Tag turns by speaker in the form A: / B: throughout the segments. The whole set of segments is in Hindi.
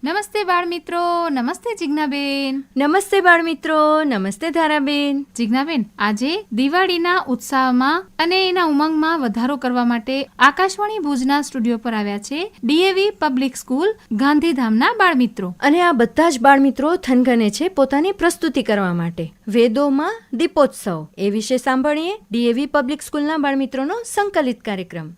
A: નમસ્તે બાળ મિત્રો, નમસ્તે જિજ્ઞાબેન.
B: નમસ્તે બાળ મિત્રો, નમસ્તે ધારાબેન.
A: જિજ્ઞાબેન, આજે દિવાળીના ઉત્સાહમાં અને એના ઉમંગમાં વધારો કરવા માટે આકાશવાણી ભુજના સ્ટુડિયો પર આવ્યા છે ડીએવી પબ્લિક સ્કૂલ ગાંધીધામના બાળ મિત્રો.
B: અને આ બધા જ બાળ મિત્રો થનગને છે પોતાની પ્રસ્તુતિ કરવા માટે. વેદોમાં દીપોત્સવ એ વિશે સાંભળીએ ડીએવી પબ્લિક સ્કૂલના બાળ મિત્રોનો સંકલિત કાર્યક્રમ.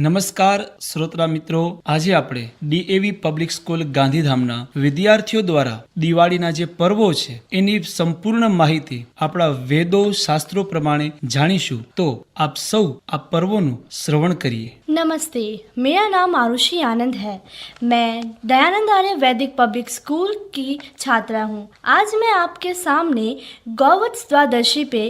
C: નમસ્કાર શ્રોતરા મિત્રો, આજે આપણે ડીએવી પબ્લિક સ્કૂલ ગાંધીધામના વિદ્યાર્થીઓ દ્વારા દિવાળીના જે પર્વો છે એની સંપૂર્ણ માહિતી આપણા વેદો શાસ્ત્રો પ્રમાણે જાણીશું. તો આપ સૌ આ પર્વોનું શ્રવણ કરીએ.
D: नमस्ते, मेरा नाम आरुषि आनंद है. मैं दयानंद आर्य वैदिक पब्लिक स्कूल की छात्रा हूँ. आज मैं आपके सामने गौवत्स द्वादशी पे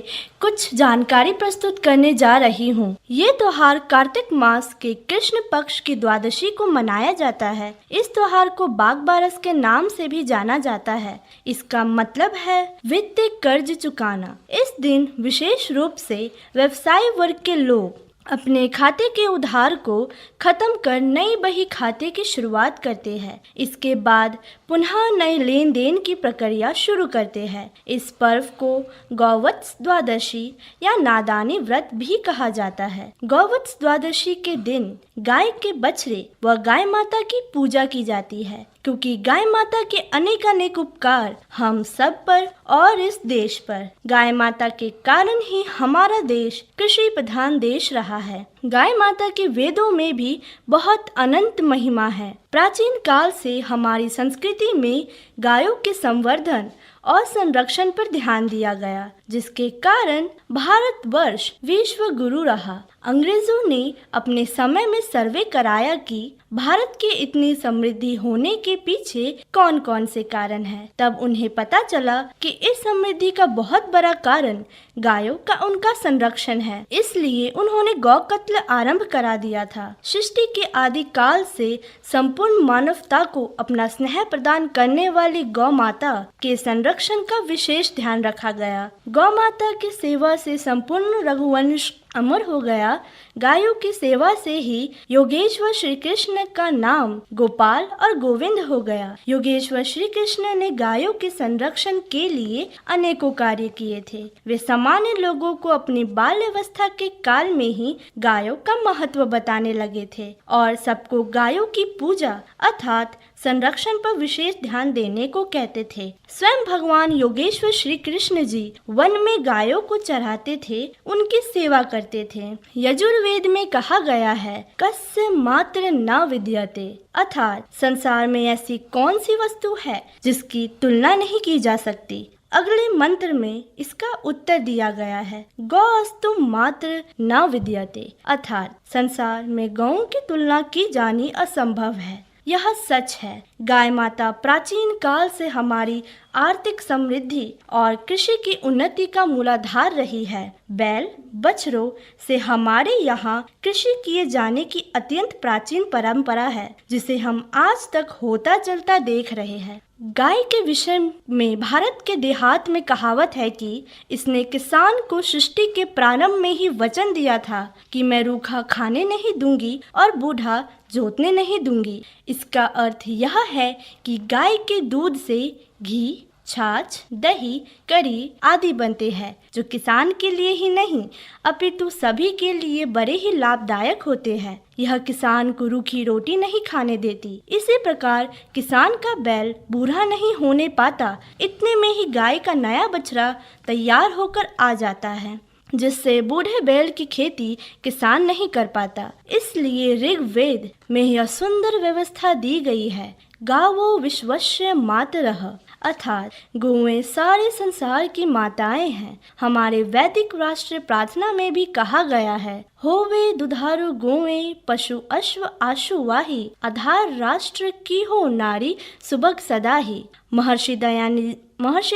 D: कुछ जानकारी प्रस्तुत करने जा रही हूँ. ये त्योहार कार्तिक मास के कृष्ण पक्ष की द्वादशी को मनाया जाता है. इस त्योहार को बाघ बारस के नाम से भी जाना जाता है. इसका मतलब है वित्तीय कर्ज चुकाना. इस दिन विशेष रूप से व्यवसायी वर्ग के लोग अपने खाते के उधार को खत्म कर नई बही खाते की शुरुआत करते हैं. इसके बाद पुनः नए लेन देन की प्रक्रिया शुरू करते हैं. इस पर्व को गौवत्स द्वादशी या नादानी व्रत भी कहा जाता है. गौवत्स द्वादशी के दिन गाय के बछड़े व गाय माता की पूजा की जाती है, क्योंकि गाय माता के अनेक उपकार हम सब पर और इस देश पर. गाय माता के कारण ही हमारा देश कृषि प्रधान देश रहा है. गाय माता के वेदों में भी बहुत अनंत महिमा है. प्राचीन काल से हमारी संस्कृति में गायों के संवर्धन और संरक्षण पर ध्यान दिया गया, जिसके कारण भारतवर्ष विश्व गुरु रहा. अंग्रेजों ने अपने समय में सर्वे कराया कि भारत के इतनी समृद्धि होने के पीछे कौन कौन से कारण हैं. तब उन्हें पता चला कि इस समृद्धि का बहुत बड़ा कारण गायों का उनका संरक्षण है. इसलिए उन्होंने गौ कत्ल आरंभ करा दिया था. सृष्टि के आदि काल से संपूर्ण मानवता को अपना स्नेह प्रदान करने वाली गौ माता के संरक्षण का विशेष ध्यान रखा गया. गौ माता की सेवा से संपूर्ण रघुवंश अमर हो गया. गायों की सेवा से ही योगेश्वर श्री कृष्ण का नाम गोपाल और गोविंद हो गया. योगेश्वर श्री कृष्ण ने गायों के संरक्षण के लिए अनेकों कार्य किए थे. वे सामान्य लोगों को अपनी बाल्यावस्था के काल में ही गायों का महत्व बताने लगे थे और सबको गायों की पूजा अर्थात संरक्षण पर विशेष ध्यान देने को कहते थे. स्वयं भगवान योगेश्वर श्री कृष्ण जी वन में गायों को चराते थे, उनकी सेवा करते थे. यजुर्वेद में कहा गया है, कस्य मात्र न विद्यते, अर्थात संसार में ऐसी कौन सी वस्तु है जिसकी तुलना नहीं की जा सकती. अगले मंत्र में इसका उत्तर दिया गया है, गौस्तु मात्र न विद्यते, अर्थात संसार में गौओं की तुलना की जानी असंभव है. यह सच है. गाय माता प्राचीन काल से हमारी आर्थिक समृद्धि और कृषि की उन्नति का मूलाधार रही है. बैल बछड़ों से हमारे यहाँ कृषि किए जाने की अत्यंत प्राचीन परंपरा है, जिसे हम आज तक होता चलता देख रहे हैं. गाय के विषय में भारत के देहात में कहावत है कि इसने किसान को सृष्टि के प्रारंभ में ही वचन दिया था कि मैं रूखा खाने नहीं दूंगी और बूढ़ा जोतने नहीं दूंगी. इसका अर्थ यह है कि गाय के दूध से घी, छाछ, दही, करी आदि बनते हैं, जो किसान के लिए ही नहीं अपितु सभी के लिए बड़े ही लाभदायक होते हैं. यह किसान को रूखी रोटी नहीं खाने देती. इसी प्रकार किसान का बैल बूढ़ा नहीं होने पाता, इतने में ही गाय का नया बछड़ा तैयार होकर आ जाता है, जिससे बूढ़े बैल की खेती किसान नहीं कर पाता. इसलिए ऋग्वेद में यह सुंदर व्यवस्था दी गई है, गावो विश्वस्य मातरः, अर्थात गौएं सारे संसार की माताएं हैं. हमारे वैदिक राष्ट्र प्रार्थना में भी कहा गया है, होवे दुधारू गौएं पशु अश्व आशु वाही, आधार राष्ट्र की हो नारी सुबह सदा ही. महर्षि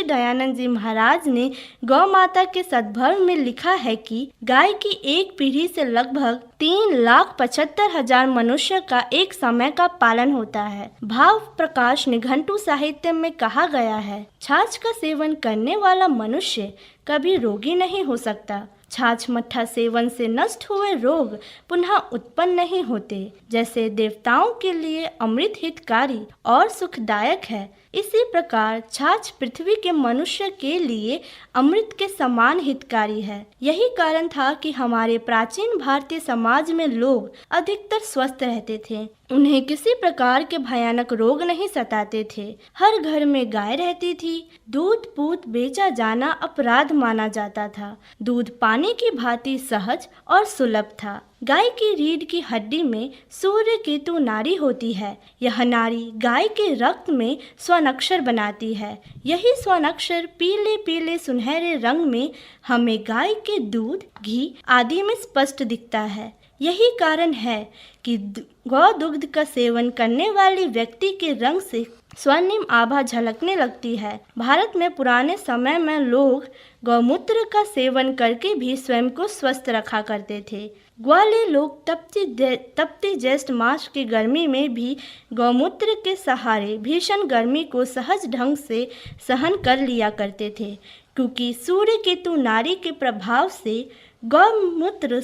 D: दयानंद जी महाराज ने गौ माता के सद्भव में लिखा है कि गाय की एक पीढ़ी से लगभग 3,75,000 मनुष्य का एक समय का पालन होता है. भाव प्रकाश निघंटु साहित्य में कहा गया है, छाछ का सेवन करने वाला मनुष्य कभी रोगी नहीं हो सकता. छाछ मट्ठा सेवन से नष्ट हुए रोग पुनः उत्पन्न नहीं होते। जैसे देवताओं के लिए अमृत हितकारी और सुखदायक है, इसी प्रकार छाछ पृथ्वी के मनुष्य के लिए अमृत के समान हितकारी है। यही कारण था कि हमारे प्राचीन भारतीय समाज में लोग अधिकतर स्वस्थ रहते थे। उन्हें किसी प्रकार के भयानक रोग नहीं सताते थे। हर घर में गाय रहती थी। दूध पूत बेचा जाना अपराध माना जाता था। दूध पानी की भांति सहज और सुलभ था। गाय की रीढ़ की हड्डी में सूर्य केतु नाड़ी होती है। यह नाड़ी गाय के रक्त में स्वनाक्षर बनाती है। यही स्वनाक्षर पीले पीले सुनहरे रंग में हमें गाय के दूध, घी आदि में स्पष्ट दिखता है। यही कारण है कि गौ दुग्ध का सेवन करने वाले व्यक्ति के रंग से स्वर्णिम आभा झलकने लगती है। भारत में पुराने समय में लोग गौमूत्र का सेवन करके भी स्वयं को स्वस्थ रखा करते थे। ग्वाले लोग तपती ज्येष्ठ मास की गर्मी में भी गौमूत्र के सहारे भीषण गर्मी को सहज ढंग से सहन कर लिया करते थे, क्योंकि सूर्य केतु नाड़ी के प्रभाव से गौमूत्र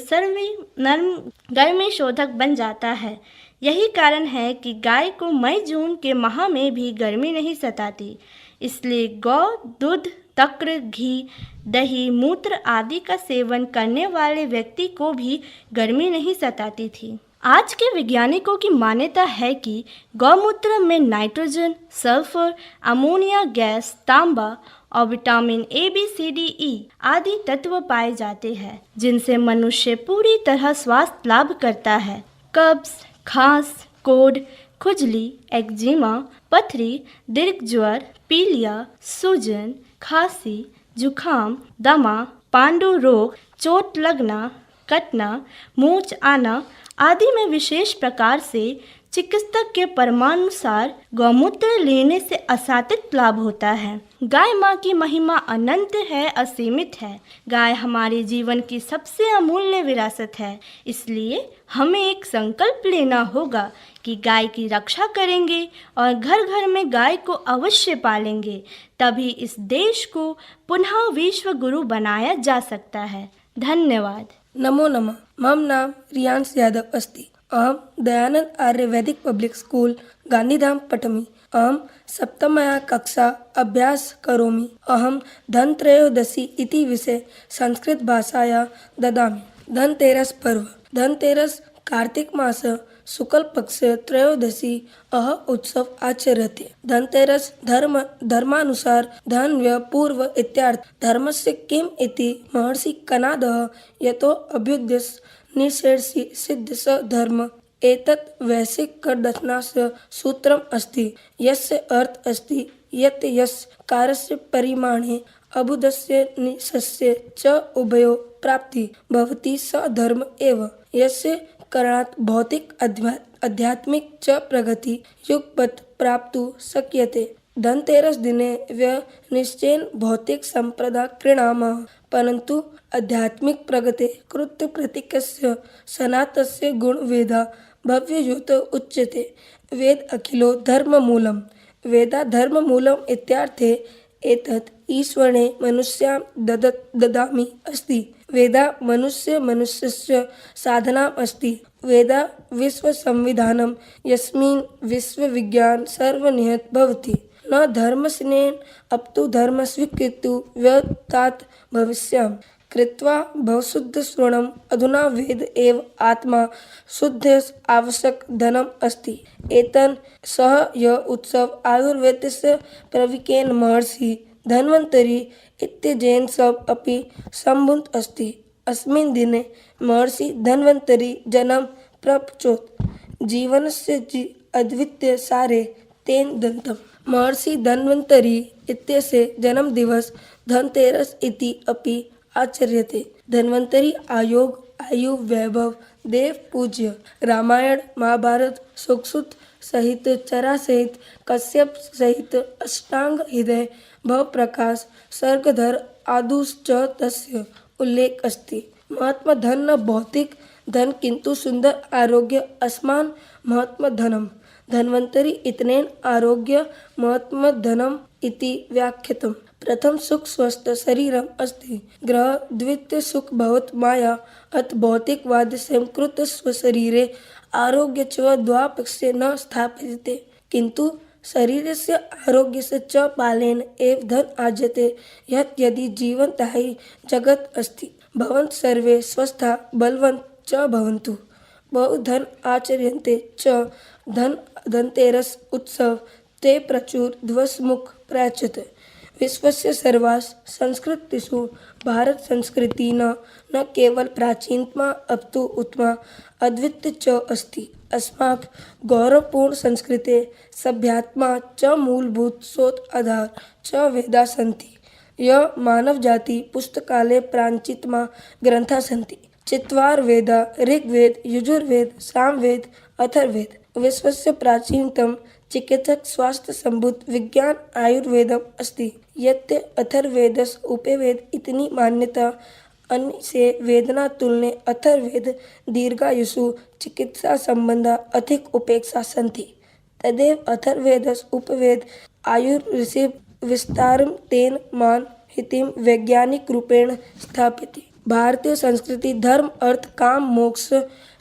D: गर्मी शोधक बन जाता है। यही कारण है कि गाय को मई जून के माह में भी गर्मी नहीं सताती। इसलिए गौ दूध, तक्र, घी, दही, मूत्र आदि का सेवन करने वाले व्यक्ति को भी गर्मी नहीं सताती थी। आज के वैज्ञानिकों की मान्यता है कि गौमूत्र में नाइट्रोजन, सल्फर, अमोनिया गैस, तांबा और vitamin A, B, C, D, E आदि तत्व पाए जाते हैं, जिनसे मनुष्य पूरी तरह स्वास्थ्य लाभ करता है। कब्ज, खांस, कोढ़, खुजली, एक्जिमा, पथरी, दीर्घ ज्वर, पीलिया, सूजन, खांसी, जुखाम, दमा, पांडु रोग, चोट लगना, कटना, मूंछ आना आदि में विशेष प्रकार से चिकित्सक के परामर्शानुसार गौमूत्र लेने से असातित लाभ होता है। गाय माँ की महिमा अनंत है, असीमित है। गाय हमारे जीवन की सबसे अमूल्य विरासत है। इसलिए हमें एक संकल्प लेना होगा कि गाय की रक्षा करेंगे और घर घर में गाय को अवश्य पालेंगे। तभी इस देश को पुनः विश्व गुरु बनाया जा सकता है। धन्यवाद।
E: नमो नमः। मम नाम रियांश यादव अस्ति। अहं दयानंद आर्य वैदिक पब्लिक स्कूल गांधीधाम पठामि। अहं सप्तमया कक्षा अभ्यास करोमि। अहं धनत्रयोदशी इति विषये संस्कृत भाषायां ददामि। धनतेरस पर्व। धनतेरस कार्तिक मास शुक्ल पक्ष त्रयोदशी अह उत्सव आचर्यते। धनतेरस धर्मानुसार धन व्यय पूर्व इत्यार्थ। धर्मस्य किम इति महर्षि कणादः यतो अभ्युदय निषेधि सिद्ध स धर्म। एतत् वैश्विक करदर्शनस्य सूत्रम् अस्ति, यस्य अर्थ अस्ति यत् यस्य कार्यस्य परिमाणे अभ्युदयस्य निषेधस्य च उभयो प्राप्ति भवति स धर्म एव। यस्य कारणात् भौतिक आध्यात्मिक च प्रगति युगपत् प्राप्तुं शक्यते। धनतेरस दिने व्यय निश्चयेन भौतिक संपदा क्रीणामः, परन्तु आध्यात्मिक प्रगते कृत्य प्रतीकस्य सनातस्य गुणवेदा भव्ययुत उच्यते। वेद अखिलो धर्ममूलम्। वेदा धर्ममूलम् इत्यार्थे एतत् ईश्वरे मनुष्यां ददामि अस्ति। वेदा मनुष्यस्य साधनाम् अस्ति। वेदा विश्वसंविधानं यस्मिन् विश्वविज्ञान सर्वनिहित भवति। न धर्मस्नेन अपितु धर्म स्वीकृत्य व्यवतात भविष्यम्। कृत्वा भवशुद्ध श्रवणम्। अधुना वेद एव आत्मा शुद्धेस आवश्यक धनम् अस्ति। एतेन सह यह उत्सव आयुर्वेदस्य प्रवीकेन महर्षि धन्वन्तरी इत्यनेन सह अपि सम्बन्धः अस्ति। अस्मिन् दिने महर्षि धन्वन्तरी जन्म प्रपञ्चोत्। जीवनस्य अद्वितीय सारे तेन दत्तम्। महर्षि धन्वन्तरी इत्यस्य जन्मदिवस धनतेरस इति अपि आचर्यते। धन्वन्तरी आयोग, आयु, वैभव, देव पूज्य। रामायण, महाभारत, सुश्रुत सहित, चरा सहित, कश्यप सहित, अष्टांग हृदय, भव प्रकाश, सर्गधर आदुश्च तस्य उल्लेख अस्ति। महात्मा धन न भौतिक धन किंतु सुंदर आरोग्य अस्मान् महात्मा धनम्। धन्वन्तरी इत्यनेन आरोग्य महात्मा धनम् इति व्याख्यातम्। प्रथम सुख स्वस्थ शरीरम अस्ति ग्रह द्वितीय सुख भवत माया अथ भौतिकवाद संकृत स्वशरीरे आरोग्य च द्वापक्षे न स्थाप्यते किंतु शरीरस्य आरोग्यस्य च पालेन एव धन आर्जते यत् यदि जीवन्ताहि जगत् अस्ति भवन्तः सर्वे स्वस्था बलवन्तः च भवन्तु बहुधन आचर्यन्ते च धनतेरस उत्सव ते प्रचुर ध्वसमुख प्राच्यते विश्वस्य सर्वासु संस्कृतिषु भारत संस्कृति न केवल प्राचीनतमा अपितु उत्तमा अद्वितीय च अस्ति अस्माक गौरवपूर्ण संस्कृते सभ्यात्मा च मूलभूत स्रोत आधार च वेदा सन्ति यह मानव जाति पुस्तकालय प्राचीनतमा ग्रंथा सन्ति चत्वार वेदा ऋग्वेद यजुर्वेद सामवेद अथर्ववेद विश्वस्य प्राचीनतम चिकित्सक स्वास्थ्य संबुद्ध विज्ञान आयुर्वेदम अस्ति यत् अथर्ववेदस उपवेद इतनी मान्यता अन्य से वेदना तुलने अथर्ववेद दीर्घायुषु चिकित्सा संबंधा अधिक उपेक्षा सन्ति तदेव अथर्ववेदस उपवेद आयुर्ऋषि विस्तारम तेन मान हितिम वैज्ञानिक रूपेण स्थाप्यते भारतीय संस्कृति धर्म अर्थ काम मोक्ष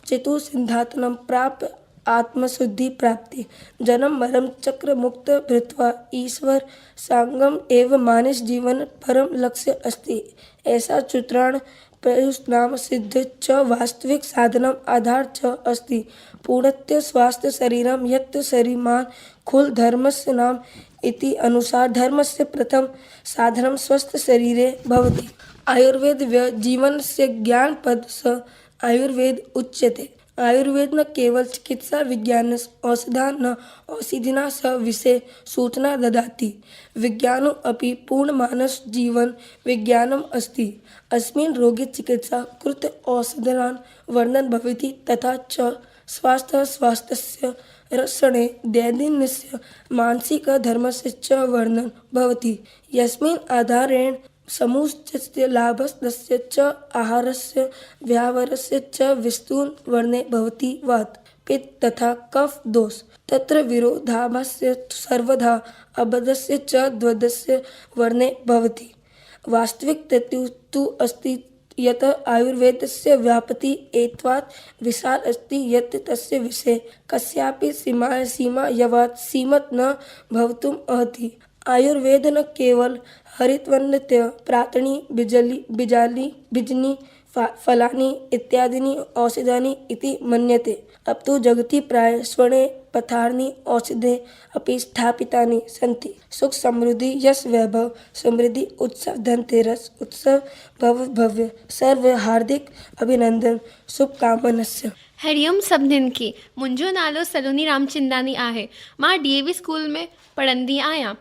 E: चतुसिद्धान्तम प्राप्य आत्मशुद्धि प्राप्ति जन्म मरण चक्र मुक्त भृत्वा ईश्वर सांगम एवं मानस जीवन परम लक्ष्य अस्ति ऐसा चित्रण प्रयुष नाम सिद्ध च वास्तविक साधनम आधार च अस्ति पूर्णत्य स्वास्थ्य शरीरम यत् शरीरमान खुल धर्मस्य नाम इति अनुसार धर्मस्य प्रथम साधनम स्वस्थ शरीरे भवति आयुर्वेद जीवनस्य ज्ञान पद स आयुर्वेद उच्यते आयुर्वेद न केवल चिकित्सा विज्ञान औषधा न औषधिना स विषय सूचना ददाति विज्ञानो अपि पूर्णमानस जीवन विज्ञानम अस्ति अस्मिन् रोगे चिकित्सा कृत औषधानां वर्णन भवति तथा च स्वास्थ्यस्य रक्षणे दैनन्दिनस्य मानसिक धर्मस्य च वर्णन भवति यस्मिन् आधारेण समुचितस्य लाभस्य च आहारस्य व्यावरस्य च विस्तून वर्णे भवति वात पित्त तथा कफ दोष तत्र विरोधाभासस्य सर्वधा अबधस्य च द्वदस्य वर्णे भवति वास्तविक तु अस्ति यत् आयुर्वेदस्य व्याप्ति एतवात् विशाल अस्ति यत् तस्य विषये कस्यापि सीमा यावत् सीमित न भवितुम् अर्हति आयुर्वेद न केवल हरितवन्यत्य प्रातणी बीजानि फलानि इत्यादीनि औषधानि इति मन्यते अपितु जगति प्राय स्वणे पथानि औषधे अपि स्थापितानि सन्ति सुख समृद्धि यश वैभव समृद्धि उत्सव धनतेरस उत्सव भव्य सर्व हार्दिक अभिनंदन शुभकामनस्य
F: हरिओम सभिनीनि खे मुंहिंजो नालो सलोनी रामचंदानी आहे मां डीएवी स्कूल में पढ़ंदी आहियां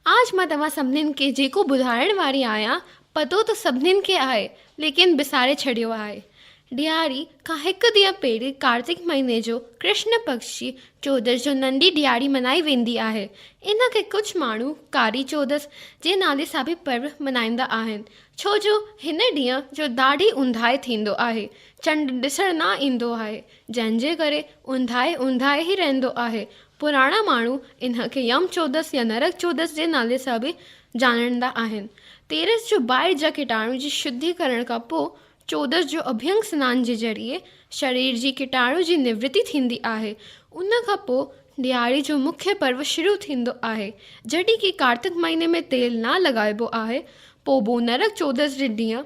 F: आज मां तव्हां सभिनीनि खे जेको ॿुधाइण वारी आहियां पतो त सभिनीनि खे आहे लेकिन विसारे छॾियो आहे ॾियारी खां हिकु ॾींहुं पहिरीं कार्तिक महीने जो कृष्ण पक्ष जी चौदस जो नंढी ॾियारी मल्हाई वेंदी आहे इन खे कुझु माण्हू कारी चौदस जे नाले सां बि पर्व मल्हाईंदा आहिनि छो जो हिन ॾींहं जो ॾाढी ऊंधाए थींदो आहे चंड ॾिसणु न ईंदो आहे जंहिंजे करे ऊंधाए ई रहंदो आहे पुराणा माण्हू इन खे यम चौदस या नरक चौदस जे नाले सां बि ॼाणींदा आहिनि तेरस जो ॿाहिरि जा कीटाणु जी शुद्धि करण खां पोइ चौदस जो अभ्यंग सनान जे ज़रिए शरीर जी कीटाणु जी निवृत्ति थींदी आहे उन खां पोइ ॾियारी जो मुख्य पर्व शुरू थींदो आहे जॾहिं की कार्तिक महीने में तेल न लॻाइबो आहे पोइ नरक चौदस जे ॾींहुं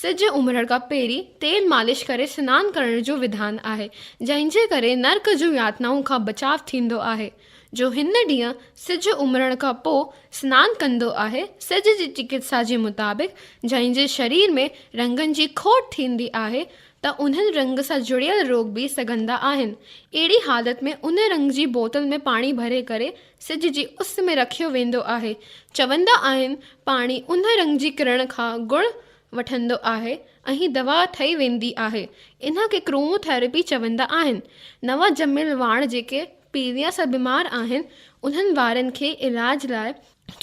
F: सिज उमरण खां पहिरीं तेल मालिश करे सनानु करण जो विधान आहे जंहिंजे करे नर्क जूं यातनाउनि खां बचाव थींदो आहे जो हिन ॾींहुं सिज उमरण खां पोइ सनानु कंदो आहे सिज जी चिकित्सा जे मुताबिक़ जंहिंजे शरीर में रंगनि जी खोट थींदी आहे त उन्हनि रंग सां जुड़ियल रोग बि सघंदा आहिनि अहिड़ी हालति में उन रंग जी बोतल में पाणी भरे करे सिज जी उस में रखियो वेंदो आहे चवंदा आहिनि पाणी उन रंग जी किरण खां गुण वठंदो आहे ऐं दवा ठही वेंदी आहे इन खे क्रोमोथेरेपी चवंदा आहिनि नवां ॼमियल वाण जेके पीलिया सां बीमार आहिनि उन्हनि वारनि खे इलाज लाइ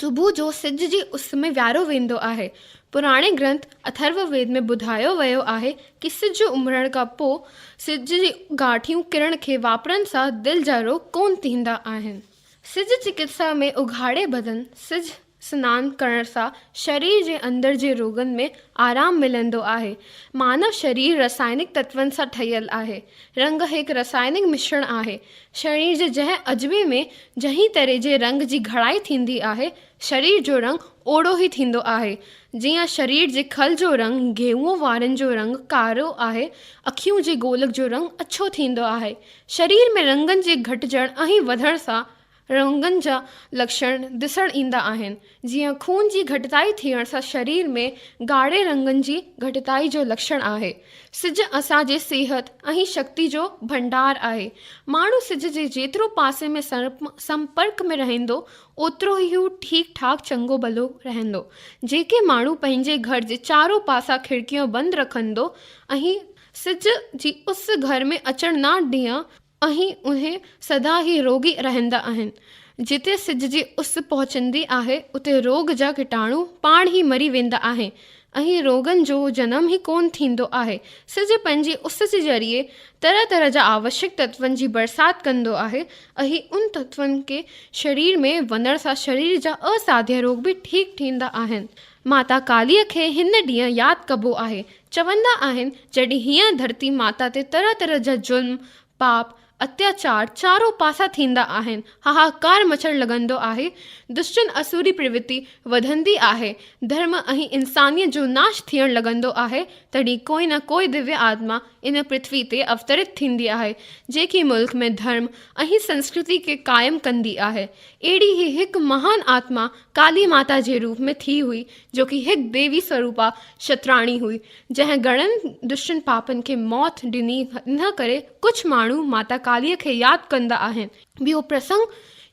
F: सुबुह जो सिज जी उस में विहारो वेंदो आहे पुराणे ग्रंथ अथर्ववेद में ॿुधायो वियो आहे कि सिज उमरण खां पोइ सिज जी गांठियूं किरण खे वापरण सां दिलि जा रोग कोन थींदा आहिनि सिज चिकित्सा में उघाड़े बदन सिज सनानु करण सां शरीर जे अंदर जे रोगनि में आराम मिलंदो आहे। मानव शरीर रासायनिक तत्वनि सां ठहियलु आहे। रंग हिकु रासायनिक मिश्रण आहे। शरीर जे जंहिं अजबे में जंहिं तरह जे रंग जी घड़ाई थींदी आहे, शरीर जो रंग ओड़ो ई थींदो आहे। जीअं शरीर जे खल जो रंग गेहूं वारनि जो रंग कारो आहे, अखियूं जे गोलक जो रंग अछो थींदो आहे। शरीर में रंगनि जे घटिजण ऐं वधण सां रंगनि जा लक्षण ॾिसण ईंदा आहिनि। जीअं खून जी घटिताई थियण सां शरीर में ॻाढ़े रंगनि जी घटिताई जो लक्षण आहे। सिज असांजे सिहत ऐं शक्ति जो भंडार आहे। माण्हू सिज जे जेतिरो पासे में संपर्क में रहंदो, ओतिरो ई हू ठीकु ठाक चङो भलो रहंदो। जेके माण्हू पंहिंजे घर जे चारो पासा खिड़कियूं बंदि रखंदो ऐं सिज जी उस घर में अचण न ॾियां ऐं उहे सदा ई रोगी रहंदा आहिनि। जिते सिज जी उस पहुचंदी आहे, उते रोग जा कीटाणु पाण ई मरी वेंदा आहिनि ऐं रोगनि जो जनम ई कोन थींदो आहे। सिज पंहिंजी उस जे ज़रिए तरह तरह जा आवश्यक तत्वनि जी बरसाति कंदो आहे ऐं उन तत्वनि खे शरीर में वञण सां शरीर जा असाध्य रोग बि ठीकु थींदा आहिनि। माता कालीअ खे हिन ॾींहुं यादि कबो आहे। चवंदा आहिनि, जॾहिं हीअं धरती माता ते तरह तरह जा जुल्म, पाप, अत्याचार चारो पासा थींदा आहिनि, हाहाकार मचण लॻंदो आहे, दुष्टनि असुरी प्रवृत्ति वधंदी आहे, धर्म ऐं इंसानियत जो नाश थियण लॻंदो आहे, तॾहिं कोई न कोई दिव्य आत्मा इन पृथ्वी ते अवतरित थींदी आहे, जेकी मुल्क में धर्म ऐं संस्कृति खे क़ाइमु कंदी आहे। अहिड़ी ई हिकु महान आत्मा काली माता जे रूप में थी हुई, जो कि हिकु देवी स्वरूपा शत्राणी हुई, जंहिं घणनि दुष्टनि पापनि खे मौत ॾिनी। इन करे कुझु माण्हू माता कालीअ खे यादि कंदा आहिनि। ॿियो प्रसंग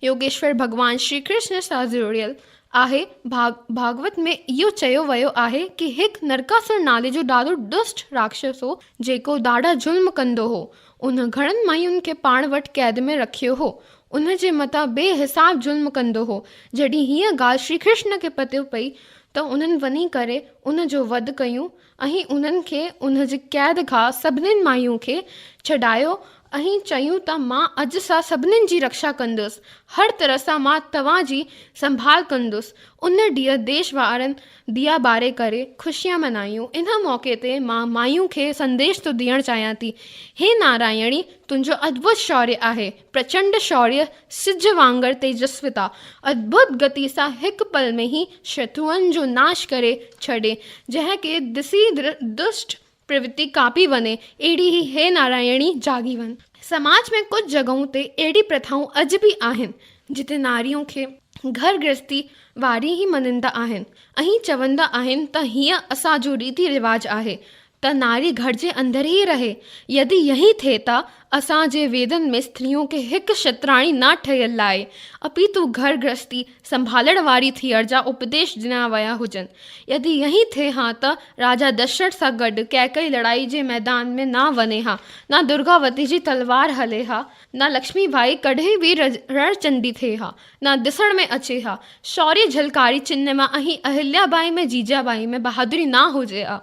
F: योगेश्वर भॻवानु श्री कृष्ण सां जुड़ियल आहे। भागवत में इहो चयो वियो आहे कि हिकु नरकासुर नाले जो ॾाढो दुष्ट राक्षस हो, जेको ॾाढा जुल्म कंदो हो। उन घणनि मायुनि खे पाण वटि क़ैद में रखियो हो। उन जे मथां बेहिसाब जुल्म कंदो हो। जॾहिं हीअ ॻाल्हि श्री कृष्ण खे पतो पई त उन्हनि वञी करे उन जो वध कयूं ऐं उन्हनि खे उन जे क़ैद खां सभिनीनि मायुनि खे छॾायो ऐं चयूं त मां अॼु सां सभिनीनि जी रक्षा कंदुसि, हर तरह सां मां तव्हांजी संभाल कंदुसि। उन ॾींहुं देश वारनि दिया ॿारे करे ख़ुशियां मनायूं। इन मौक़े ते मां मायूं खे संदेश थो ॾियणु चाहियां थी, हे नारायणी, तुंहिंजो अद्भुत शौर्य आहे, प्रचंड शौर्य, सिज वांगुरु तेजस्विता, अद्भुत गति सां हिकु पल में ई शत्रुअनि जो नाश करे छॾे, जंहिंखे ॾिसी दुष्ट प्रवृत्ति कापी वञे। अहिड़ी ई हे नारायणी जागी वञ। समाज में कुझु जॻहूं ते अहिड़ी प्रथाऊं अॼु बि आहिनि, जिते नारियूं खे घर गृहस्थी वारी ई मञंदा आहिनि ऐं चवंदा आहिनि त हीअं असांजो रीति रिवाज आहे त नारी घर जे अंदर ई रहे। यदि यही थिए त असांजे वेदनि में स्त्रियों खे हिकु शत्राणी न ठहियल आहे, अपितु घर गृहस्थी संभालण वारी थियण जा उपदेश ॾिना विया हुजनि। यदि यही थिए हा त राजा दशरथ सां गॾु कैकई लड़ाई जे मैदान में न वञे हा, न दुर्गावती जी तलवार हले हा, न लक्ष्मी बाई कॾहिं बि रणचंडी थिए हा, न ॾिसण में अचे हा, शौर्य झलकारी चिन्ह मां ऐं अहिल्याबाई में जीजाबाई में बहादुरी न हुजे हा,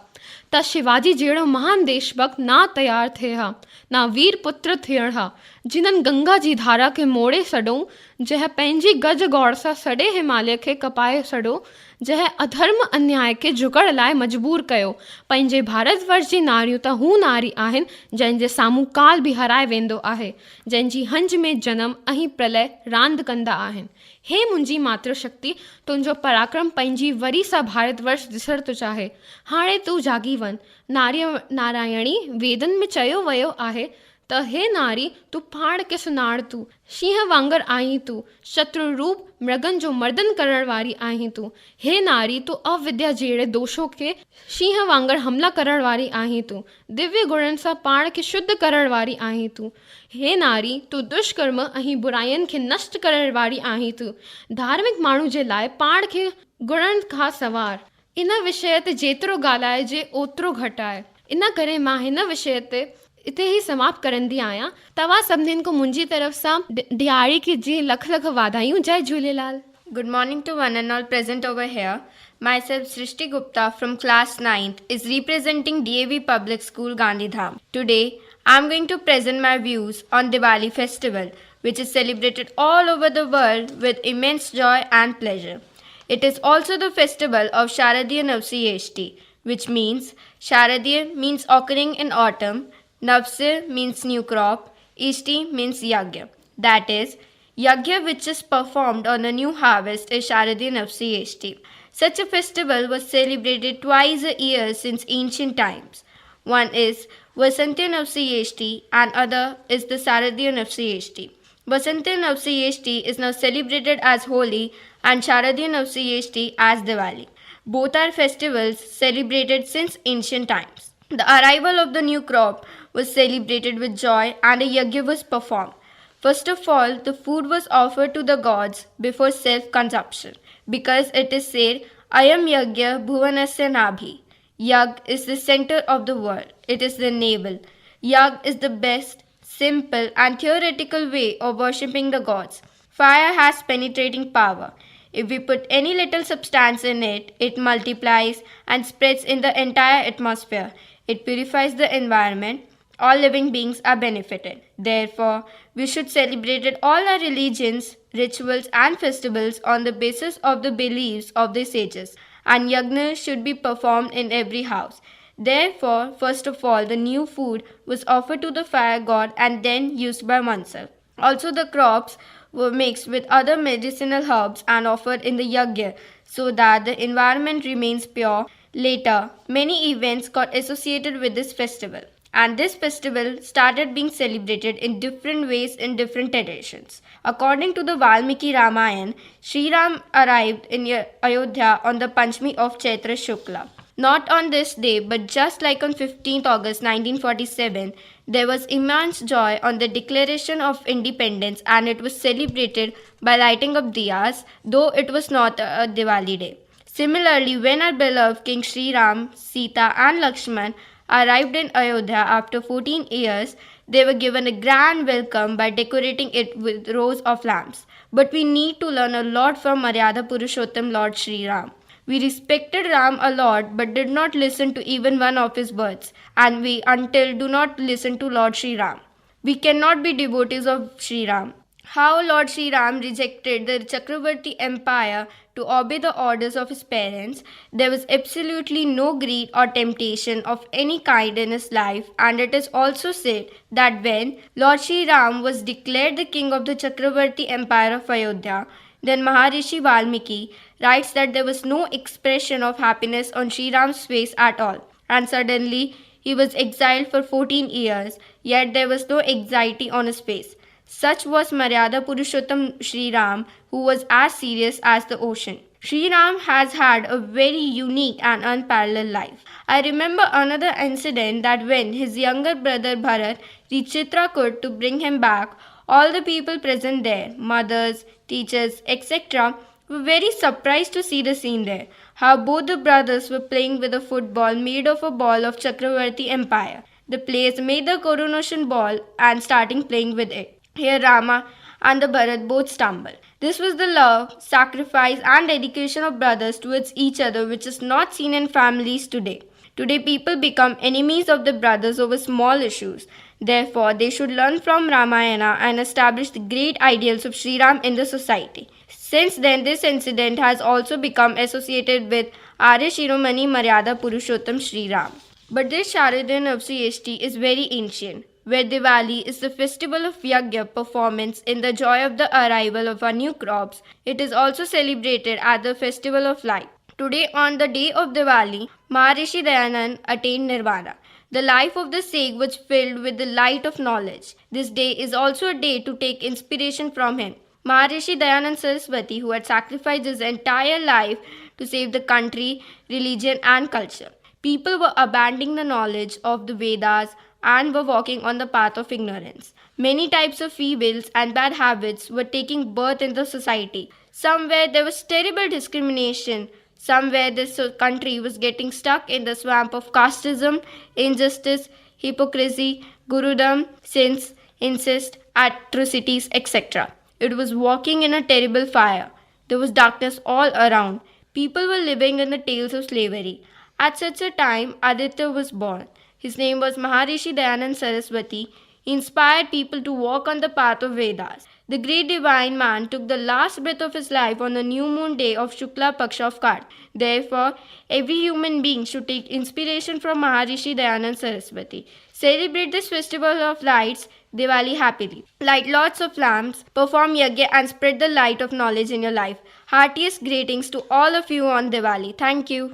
F: त शिवाजी जहिड़ो महान देशभक्त न तयारु थिए हा, न वीर पुत्र थियण हा, जिन्हनि गंगा जी धारा खे मोड़े छॾियो, जंहिं पंहिंजी गज गौड़ सां सॼे हिमालय खे कपाए छॾियो, जंहिं अधर्म अन्याय खे झुकण लाइ मजबूर कयो। पंहिंजे भारतवर्ष जी नारियूं त हू नारी आहिनि, जंहिंजे साम्हूं काल बि हराए वेंदो आहे, जंहिंजी हंज में जनम ऐं प्रलय रांदि कंदा आहिनि। हे मुंहिंजी मातृशक्ति, तुंहिंजो पराक्रम पंहिंजी वरी सां भारतवर्ष ॾिसण थो चाहे। हाणे तूं जागी वञ। नारायणी, वेदनि में चयो वियो आहे त हे नारी, तूं पाण खे सुञाण, तूं शींहं वांगुरु आहीं, तूं शत्रु रूप मृगन जो मर्दन करण वारी आहीं तूं। हे नारी, तूं अविद्या जहिड़े दोषों खे शींहं वांगुरु हमला करण वारी आहीं तूं। दिव्य गुणनि सां पाण खे शुद्ध करण वारी आहीं तूं। हे नारी, तूं दुष्कर्म ऐं बुराइयुनि खे नष्ट करण वारी आहीं तूं। धार्मिक माण्हू जे लाइ पाण खे गुणनि खां सवार। इन विषय ते जेतिरो ॻाल्हाइजे ओतिरो घटि आहे। इन करे मां हिन विषय ते इते ही समाप्त करंदी आहियां। तव्हां सभिनीनि को मुंहिंजी तरफ़ सां ॾियारी की जी लख लख वाधायूं। जय Jhulelal.
G: Good morning to one and all present over here. Myself Srishti Gupta from class 9th is representing DAV Public School Gandhidham. Today I am going to present my views on Diwali festival, which is celebrated all over the world with immense joy and pleasure. It is also the festival of Sharadiya Navsiyeshti, which means Sharadiya means occurring in autumn, Navsir means new crop, Ishti means Yagya. That is, Yagya which is performed on a new harvest is Sharadiya Navsiyeshti. Such a festival was celebrated twice a year since ancient times. One is Vasantya Navsiyeshti and other is the Sharadiya Navsiyeshti. Vasantya Navsiyeshti is now celebrated as Holi and Sharadiya Navsiyeshti as Diwali. Both are festivals celebrated since ancient times. The arrival of the new crop was celebrated with joy and a yagya was performed. First of all, the food was offered to the gods before self-consumption because it is said, Ayam Yagya Bhuvanasya Nabhi. Yag is the center of the world. It is the navel. Yag is the best, simple and theoretical way of worshipping the gods. Fire has penetrating power. If we put any little substance in it, it multiplies and spreads in the entire atmosphere. It purifies the environment. All living beings are benefited. Therefore, we should celebrate all our religions, rituals and festivals on the basis of the beliefs of the sages. And yagna should be performed in every house. Therefore, first of all, the new food was offered to the fire god and then used by oneself. Also, the crops were mixed with other medicinal herbs and offered in the yagya so that the environment remains pure. Later, many events got associated with this festival. And this festival started being celebrated in different ways in different traditions. According to the Valmiki Ramayana, Sri Ram arrived in Ayodhya on the Panchami of Chaitra Shukla. Not on this day, but just like on 15th August 1947, there was immense joy on the declaration of independence and it was celebrated by lighting up diyas, though it was not a Diwali day. Similarly, when our beloved King Sri Ram, Sita and Lakshman arrived in Ayodhya after 14 years, they were given a grand welcome by decorating it with rows of lamps. But we need to learn a lot from Maryada Purushottam Lord Sri Ram. We respected Ram a lot but did not listen to even one of his words, and we until do not listen to Lord Sri Ram. We cannot be devotees of Sri Ram. How Lord Sri Ram rejected the Chakravarti Empire to obey the orders of his parents, there was absolutely no greed or temptation of any kind in his life, and it is also said that when Lord Sri Ram was declared the king of the Chakravarti Empire of Ayodhya, then Maharishi Valmiki writes that there was no expression of happiness on Sri Ram's face at all, and suddenly he was exiled for 14 years, yet there was no anxiety on his face. Such was Maryada Purushottam Sri Ram, who was as serious as the ocean. Sri Ram has had a very unique and unparalleled life. I remember another incident that when his younger brother Bharat reached Chitrakoot to bring him back, all the people present there, mothers, teachers, etc., were very surprised to see the scene there. How both the brothers were playing with a football made of a ball of Chakravarti Empire. The players made the coronation ball and starting playing with it. Here Rama and the Bharat both stumbled. This was the love, sacrifice and dedication of brothers towards each other which is not seen in families today. Today people become enemies of the brothers over small issues. Therefore, they should learn from Ramayana and establish the great ideals of Sri Ram in the society. Since then, this incident has also become associated with Arya Shiromani Maryada Purushottam Sri Ram. But this Sharadiya Navsiyeshti is very ancient, where Diwali is the festival of Yagya performance in the joy of the arrival of our new crops. It is also celebrated as the festival of light. Today, on the day of Diwali, Maharishi Dayanand attained Nirvana. The life of the sage was filled with the light of knowledge. This day is also a day to take inspiration from him. Maharishi Dayanand Saraswati, who had sacrificed his entire life to save the country, religion and culture. People were abandoning the knowledge of the Vedas and were walking on the path of ignorance. Many types of evils and bad habits were taking birth in the society. Somewhere there was terrible discrimination. Somewhere this country was getting stuck in the swamp of casteism, injustice, hypocrisy, gurudom, sins, incest, atrocities, etc. It was walking in a terrible fire. There was darkness all around. People were living in the tales of slavery. At such a time, Aditya was born. His name was Maharishi Dayanand Saraswati. He inspired people to walk on the path of Vedas. The great divine man took the last breath of his life on the new moon day of Shukla Paksha of Kart. Therefore, every human being should take inspiration from Maharishi Dayanand Saraswati. Celebrate this festival of lights, Diwali, happily. Light lots of lamps, perform yagya and spread the light of knowledge in your life. Heartiest greetings to all of you on Diwali. Thank you.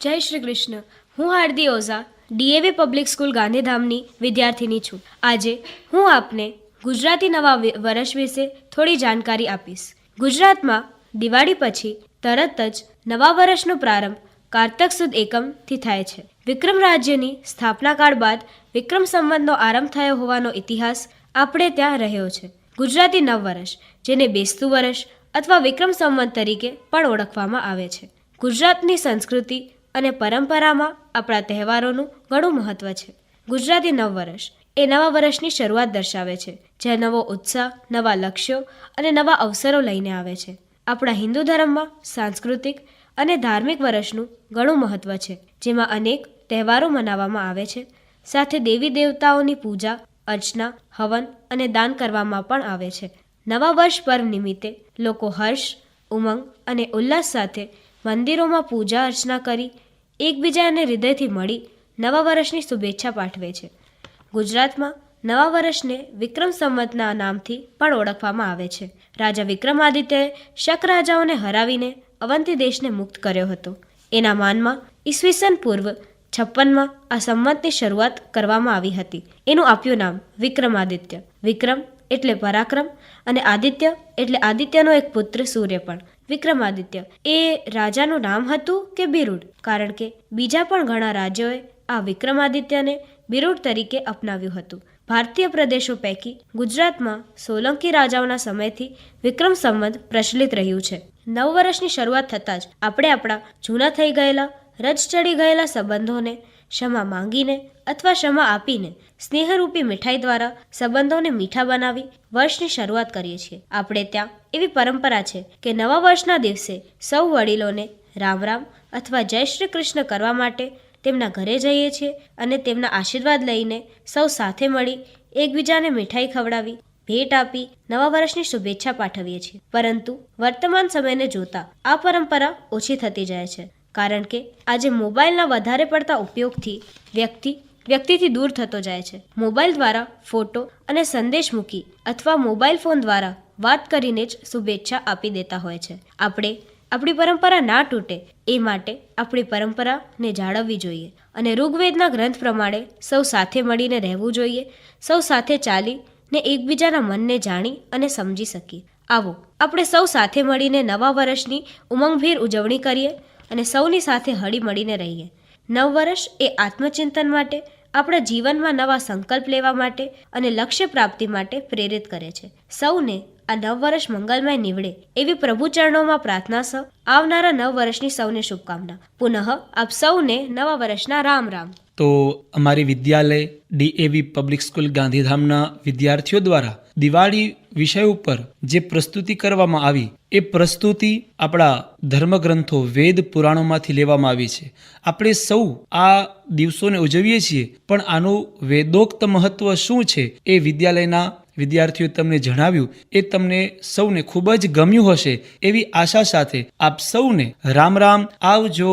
H: જય શ્રી કૃષ્ણ. હું હાર્દી ઓઝા ડીએવી પબ્લિક સ્કૂલ ગાંધીધામની વિદ્યાર્થીની છું. આજે હું આપને ગુજરાતી નવા વર્ષ વિશે થોડી જાણકારી આપીશ. ગુજરાતમાં દિવાળી પછી તરત જ નવા વર્ષનો પ્રારંભ કારતક સુદ એકમથી થાય છે. વિક્રમ રાજ્યની સ્થાપના કાળ બાદ વિક્રમ સંવતનો આરંભ થયો હોવાનો ઇતિહાસ આપણે ત્યાં રહ્યો છે. ગુજરાતી નવ વર્ષ, જેને બેસતું વર્ષ અથવા વિક્રમ સંવત તરીકે પણ ઓળખવામાં આવે છે. ગુજરાતની સંસ્કૃતિ અને પરંપરામાં આપણા તહેવારોનું ઘણું મહત્ત્વ છે. ગુજરાતી નવ વર્ષ એ નવા વર્ષની શરૂઆત દર્શાવે છે, જ્યાં નવો ઉત્સાહ, નવા લક્ષ્યો અને નવા અવસરો લઈને આવે છે. આપણા હિન્દુ ધર્મમાં સાંસ્કૃતિક અને ધાર્મિક વર્ષનું ઘણું મહત્ત્વ છે, જેમાં અનેક તહેવારો મનાવવામાં આવે છે. સાથે દેવી દેવતાઓની પૂજા અર્ચના, હવન અને દાન કરવામાં પણ આવે છે. નવા વર્ષ પર્વ નિમિત્તે લોકો હર્ષ, ઉમંગ અને ઉલ્લાસ સાથે મંદિરોમાં પૂજા અર્ચના કરી એકબીજાને હૃદયથી મળી નવા વર્ષની શુભેચ્છા પાઠવે છે. ગુજરાતમાં નવા વર્ષને વિક્રમ સંવતના નામથી પણ ઓળખવામાં આવે છે. રાજા વિક્રમાદિત્યએ શક રાજાઓને હરાવીને અવંતી દેશને મુક્ત કર્યો હતો. એના માનમાં ઈસવીસન પૂર્વ 56માં આ સંવતની શરૂઆત કરવામાં આવી હતી. એનું આપ્યું નામ વિક્રમાદિત્ય. વિક્રમ એટલે પરાક્રમ અને આદિત્ય એટલે આદિત્યનો એક પુત્ર સૂર્ય પણ. વિક્રમાદિત્ય એ રાજાનું નામ હતું કે બિરુદ? કારણ કે બીજા પણ ઘણા રાજ્યોએ આ વિક્રમાદિત્યને બિરુદ તરીકે અપનાવ્યું હતું. ભારતીય પ્રદેશો પૈકી ગુજરાતમાં સોલંકી રાજાઓના સમયથી વિક્રમ સંવત પ્રચલિત રહ્યું છે. નવ વર્ષની શરૂઆત થતાં જ આપણે આપણા જૂના થઈ ગયેલા, રજ ચડી ગયેલા સંબંધોને ક્ષમા માંગીને અથવા ક્ષમા આપીને સ્નેહરૂપી મીઠાઈ દ્વારા સંબંધોને મીઠા બનાવી વર્ષની શરૂઆત કરીએ છીએ. આપણે ત્યાં એવી પરંપરા છે કે નવા વર્ષના દિવસે સૌ વડીલોને રામ રામ અથવા જય શ્રી કૃષ્ણ કરવા માટે તેમના ઘરે જઈએ છીએ અને તેમના આશીર્વાદ લઈને સૌ સાથે મળી એકબીજાને મીઠાઈ ખવડાવી, ભેટ આપી નવા વર્ષની શુભેચ્છા પાઠવીએ છીએ. પરંતુ વર્તમાન સમયને જોતા આ પરંપરા ઓછી થતી જાય છે, કારણ કે આજે મોબાઈલના વધારે પડતા ઉપયોગથી વ્યક્તિથી દૂર થતો જાય છે. મોબાઈલ દ્વારા ફોટો અને સંદેશ મૂકી અથવા મોબાઈલ ફોન દ્વારા વાત કરીને જ શુભેચ્છા આપી દેતા હોય છે. આપણે આપણી પરંપરા ના તૂટે એ માટે આપણી પરંપરાને જાળવવી જોઈએ અને ઋગ્વેદના ગ્રંથ પ્રમાણે સૌ સાથે મળીને રહેવું જોઈએ. સૌ સાથે ચાલીને એકબીજાના મનને જાણી અને સમજી શકીએ. આવો આપણે સૌ સાથે મળીને નવા વર્ષની ઉમંગભેર ઉજવણી કરીએ અને સૌની સાથે હળી મળીને રહીએ. નવ વર્ષ એ આત્મચિંતન માટે, આપણા જીવનમાં નવા સંકલ્પ લેવા માટે અને લક્ષ્ય પ્રાપ્તિ માટે પ્રેરિત કરે છે. સૌને આ નવ વર્ષ મંગલમય નીવડે એવી પ્રભુ ચરણોમાં પ્રાર્થના સહ આવનારા નવ વર્ષની સૌને શુભકામના. પુનઃ આપ સૌને નવા વર્ષના રામ રામ.
C: તો અમારી વિદ્યાલય ડીએવી પબ્લિક સ્કૂલ ગાંધીધામના વિદ્યાર્થીઓ દ્વારા દિવાળી વિષય ઉપર જે પ્રસ્તુતિ કરવામાં આવી એ પ્રસ્તુતિ આપણા ધર્મગ્રંથો વેદ પુરાણોમાંથી લેવામાં આવી છે. આપણે સૌ આ દિવસોને ઉજવીએ છીએ, પણ આનું વેદોક્ત મહત્વ શું છે એ વિદ્યાલયના વિદ્યાર્થીઓ તમને જણાવ્યું. એ તમને સૌને ખૂબ જ ગમ્યું હશે એવી આશા સાથે આપ સૌને રામ રામ. આવજો.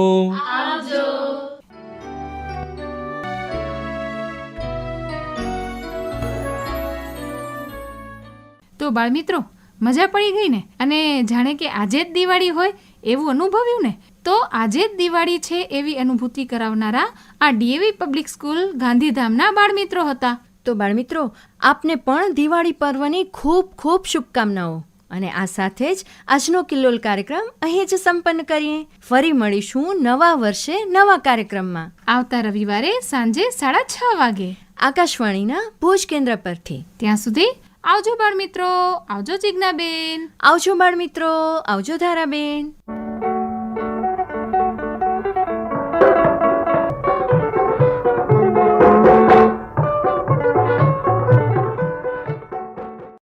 A: તો બાળમિત્રો, મજા પડી ગઈ ને? અને જાણે કે આજે જ દિવાળી હોય એવું અનુભવ્યું ને? તો આજે જ દિવાળી છે એવી અનુભૂતિ કરાવનારા આ ડીએવી પબ્લિક સ્કૂલ ગાંધીધામના બાળમિત્રો હતા.
B: તો બાળમિત્રો, આપને પણ દિવાળી પર્વની ખૂબ ખૂબ શુભકામનાઓ. અને આ સાથે જ આજનો કિલ્લોલ કાર્યક્રમ અહીં જ સંપન્ન કરીએ. ફરી મળીશું નવા વર્ષે નવા કાર્યક્રમમાં
A: આવતા રવિવારે સાંજે 6:30 વાગે
B: આકાશવાણીના ભુજ કેન્દ્ર પરથી.
A: ત્યાં સુધી આવજો બાળમિત્રો. આવજો જિજ્ઞાબેન.
B: આવજો બાળમિત્રો. આવજો ધારાબેન.